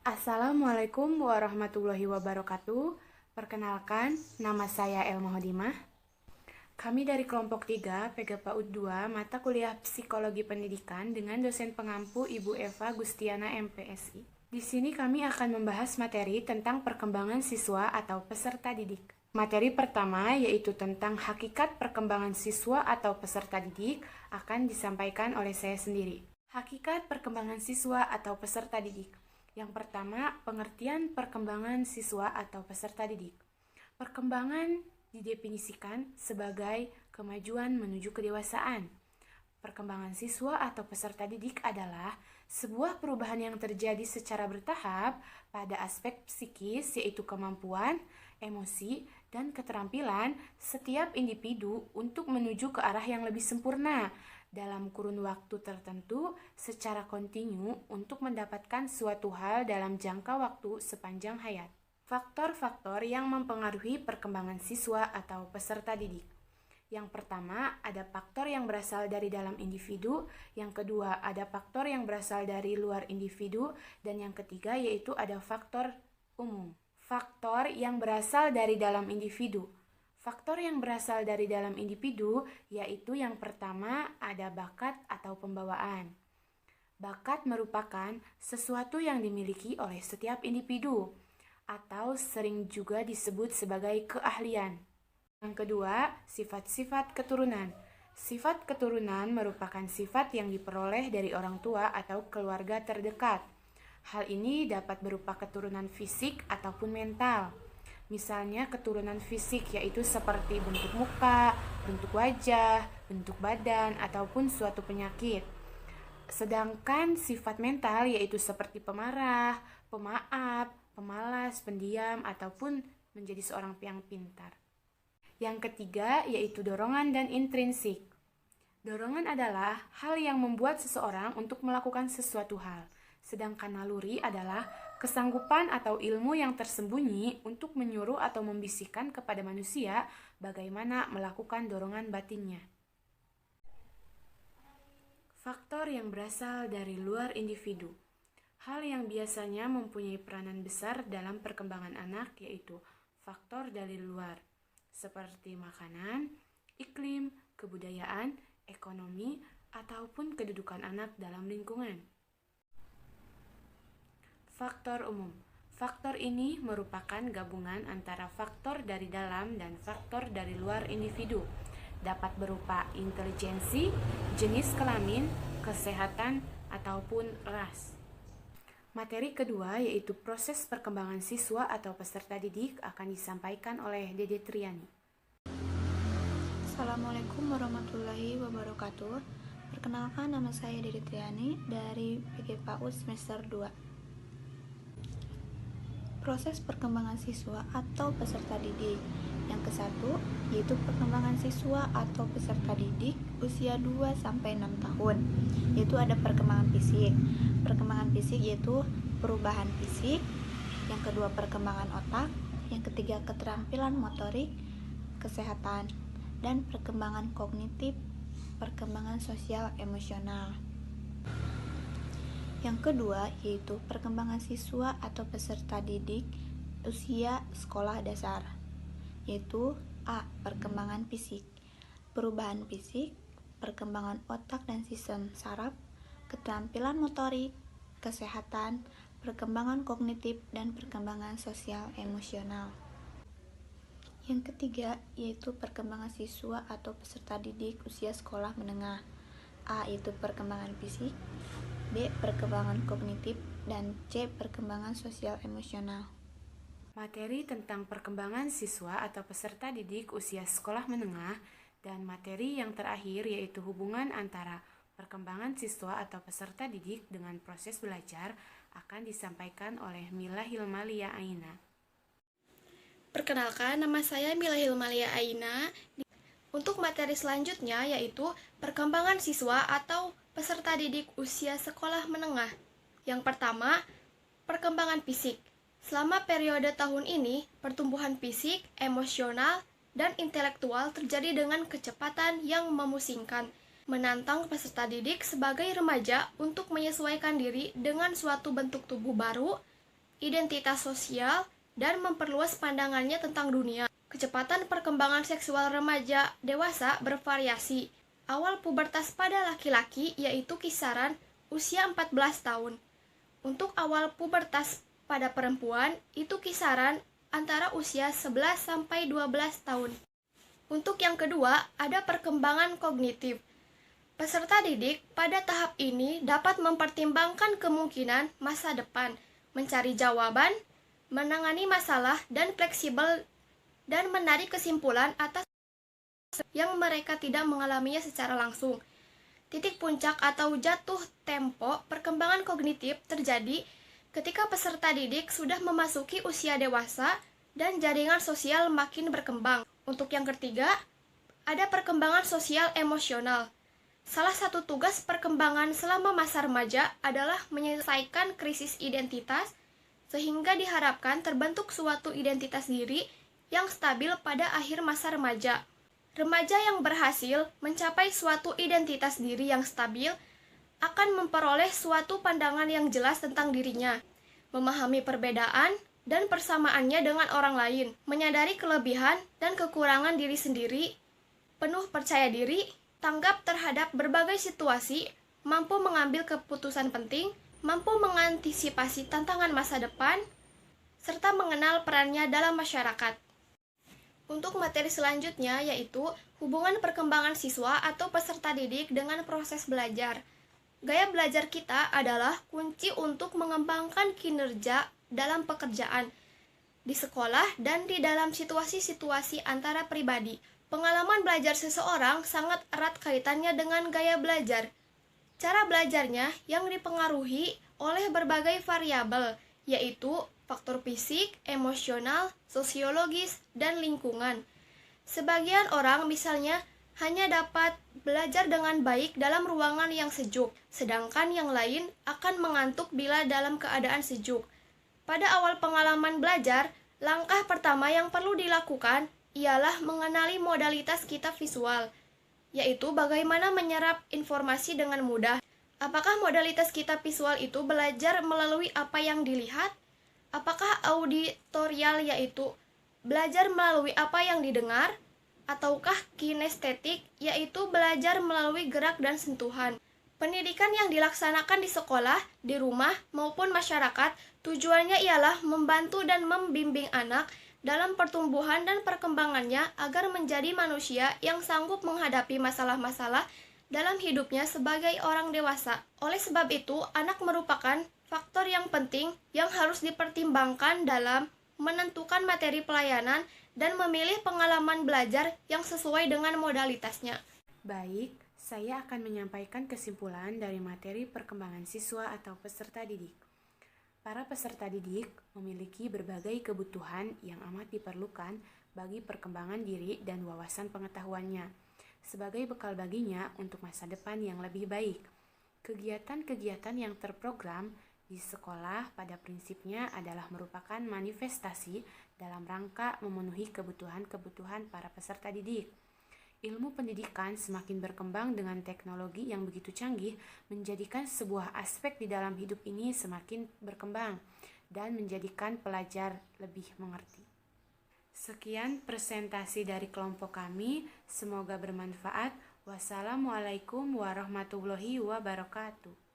Assalamualaikum warahmatullahi wabarakatuh. Perkenalkan, nama saya Elma Hodimah. Kami dari kelompok 3 PGPAUD 2 mata kuliah Psikologi Pendidikan dengan dosen pengampu Ibu Eva Gustiana MPSI. Di sini kami akan membahas materi tentang perkembangan siswa atau peserta didik. Materi pertama yaitu tentang hakikat perkembangan siswa atau peserta didik akan disampaikan oleh saya sendiri. Hakikat perkembangan siswa atau peserta didik. Yang pertama, pengertian perkembangan siswa atau peserta didik. Perkembangan didefinisikan sebagai kemajuan menuju kedewasaan. Perkembangan siswa atau peserta didik adalah sebuah perubahan yang terjadi secara bertahap pada aspek psikis, yaitu kemampuan, emosi, dan keterampilan setiap individu untuk menuju ke arah yang lebih sempurna dalam kurun waktu tertentu secara kontinu untuk mendapatkan suatu hal dalam jangka waktu sepanjang hayat. Faktor-faktor yang mempengaruhi perkembangan siswa atau peserta didik. Yang pertama, ada faktor yang berasal dari dalam individu, yang kedua, ada faktor yang berasal dari luar individu, dan yang ketiga yaitu ada faktor umum. Faktor yang berasal dari dalam individu. Faktor yang berasal dari dalam individu yaitu yang pertama ada bakat atau pembawaan. Bakat merupakan sesuatu yang dimiliki oleh setiap individu atau sering juga disebut sebagai keahlian. Yang kedua, sifat-sifat keturunan. Sifat keturunan merupakan sifat yang diperoleh dari orang tua atau keluarga terdekat. Hal ini dapat berupa keturunan fisik ataupun mental. Misalnya keturunan fisik yaitu seperti bentuk muka, bentuk wajah, bentuk badan, ataupun suatu penyakit. Sedangkan sifat mental yaitu seperti pemarah, pemaaf, pemalas, pendiam, ataupun menjadi seorang yang pintar. Yang ketiga yaitu dorongan dan intrinsik. Dorongan adalah hal yang membuat seseorang untuk melakukan sesuatu hal. Sedangkan naluri adalah kesanggupan atau ilmu yang tersembunyi untuk menyuruh atau membisikkan kepada manusia bagaimana melakukan dorongan batinnya. Faktor yang berasal dari luar individu. Hal yang biasanya mempunyai peranan besar dalam perkembangan anak yaitu faktor dari luar, seperti makanan, iklim, kebudayaan, ekonomi, ataupun kedudukan anak dalam lingkungan. Faktor umum. Faktor ini merupakan gabungan antara faktor dari dalam dan faktor dari luar individu. Dapat berupa intelijensi, jenis kelamin, kesehatan, ataupun ras. Materi kedua yaitu proses perkembangan siswa atau peserta didik akan disampaikan oleh Dede Triani. Assalamualaikum warahmatullahi wabarakatuh. Perkenalkan, nama saya Dede Triani dari PGPAUD semester 2. Proses perkembangan siswa atau peserta didik. Yang ke-1 yaitu perkembangan siswa atau peserta didik usia 2-6 tahun. Yaitu ada perkembangan fisik. Perkembangan fisik yaitu perubahan fisik. Yang kedua perkembangan otak. Yang ketiga keterampilan motorik, kesehatan, dan perkembangan kognitif, perkembangan sosial emosional. Yang kedua yaitu perkembangan siswa atau peserta didik usia sekolah dasar, yaitu A. Perkembangan fisik, perubahan fisik, perkembangan otak dan sistem saraf, keterampilan motorik, kesehatan, perkembangan kognitif, dan perkembangan sosial emosional. Yang ketiga yaitu perkembangan siswa atau peserta didik usia sekolah menengah. A. Yaitu perkembangan fisik, B. Perkembangan kognitif, dan C. Perkembangan sosial emosional. Materi tentang perkembangan siswa atau peserta didik usia sekolah menengah dan materi yang terakhir yaitu hubungan antara perkembangan siswa atau peserta didik dengan proses belajar akan disampaikan oleh Mila Hilmalia Aina. Perkenalkan, nama saya Mila Hilmalia Aina. Untuk materi selanjutnya yaitu perkembangan siswa atau peserta didik usia sekolah menengah. Yang pertama, perkembangan fisik. Selama periode tahun ini, pertumbuhan fisik, emosional, dan intelektual terjadi dengan kecepatan yang memusingkan, menantang peserta didik sebagai remaja untuk menyesuaikan diri dengan suatu bentuk tubuh baru identitas sosial, dan memperluas pandangannya tentang dunia. Kecepatan perkembangan seksual remaja dewasa bervariasi. Awal pubertas pada laki-laki yaitu kisaran usia 14 tahun. Untuk awal pubertas pada perempuan itu kisaran antara usia 11 sampai 12 tahun. Untuk yang kedua, ada perkembangan kognitif. Peserta didik pada tahap ini dapat mempertimbangkan kemungkinan masa depan, mencari jawaban, menangani masalah, dan fleksibel dan menarik kesimpulan atas yang mereka tidak mengalaminya secara langsung. Titik puncak atau jatuh tempo perkembangan kognitif terjadi ketika peserta didik sudah memasuki usia dewasa dan jaringan sosial makin berkembang. Untuk yang ketiga, ada perkembangan sosial emosional. Salah satu tugas perkembangan selama masa remaja adalah menyelesaikan krisis identitas, sehingga diharapkan terbentuk suatu identitas diri yang stabil pada akhir masa remaja. Remaja yang berhasil mencapai suatu identitas diri yang stabil akan memperoleh suatu pandangan yang jelas tentang dirinya, memahami perbedaan dan persamaannya dengan orang lain, menyadari kelebihan dan kekurangan diri sendiri, penuh percaya diri, tanggap terhadap berbagai situasi, mampu mengambil keputusan penting, mampu mengantisipasi tantangan masa depan, serta mengenal perannya dalam masyarakat. Untuk materi selanjutnya yaitu hubungan perkembangan siswa atau peserta didik dengan proses belajar. Gaya belajar kita adalah kunci untuk mengembangkan kinerja dalam pekerjaan, di sekolah, dan di dalam situasi-situasi antara pribadi. Pengalaman belajar seseorang sangat erat kaitannya dengan gaya belajar. Cara belajarnya yang dipengaruhi oleh berbagai variabel, yaitu faktor fisik, emosional, sosiologis, dan lingkungan. Sebagian orang misalnya hanya dapat belajar dengan baik dalam ruangan yang sejuk, sedangkan yang lain akan mengantuk bila dalam keadaan sejuk. Pada awal pengalaman belajar, langkah pertama yang perlu dilakukan ialah mengenali modalitas kita visual, yaitu bagaimana menyerap informasi dengan mudah. Apakah modalitas kita visual itu belajar melalui apa yang dilihat? Apakah auditorial, yaitu belajar melalui apa yang didengar? Ataukah kinestetik, yaitu belajar melalui gerak dan sentuhan? Pendidikan yang dilaksanakan di sekolah, di rumah, maupun masyarakat tujuannya ialah membantu dan membimbing anak dalam pertumbuhan dan perkembangannya agar menjadi manusia yang sanggup menghadapi masalah-masalah dalam hidupnya sebagai orang dewasa. Oleh sebab itu, anak merupakan faktor yang penting yang harus dipertimbangkan dalam menentukan materi pelayanan dan memilih pengalaman belajar yang sesuai dengan modalitasnya. Baik, saya akan menyampaikan kesimpulan dari materi perkembangan siswa atau peserta didik. Para peserta didik memiliki berbagai kebutuhan yang amat diperlukan bagi perkembangan diri dan wawasan pengetahuannya, sebagai bekal baginya untuk masa depan yang lebih baik. Kegiatan-kegiatan yang terprogram di sekolah pada prinsipnya adalah merupakan manifestasi dalam rangka memenuhi kebutuhan-kebutuhan para peserta didik. Ilmu pendidikan semakin berkembang dengan teknologi yang begitu canggih, menjadikan sebuah aspek di dalam hidup ini semakin berkembang dan menjadikan pelajar lebih mengerti. Sekian presentasi dari kelompok kami, semoga bermanfaat. Wassalamualaikum warahmatullahi wabarakatuh.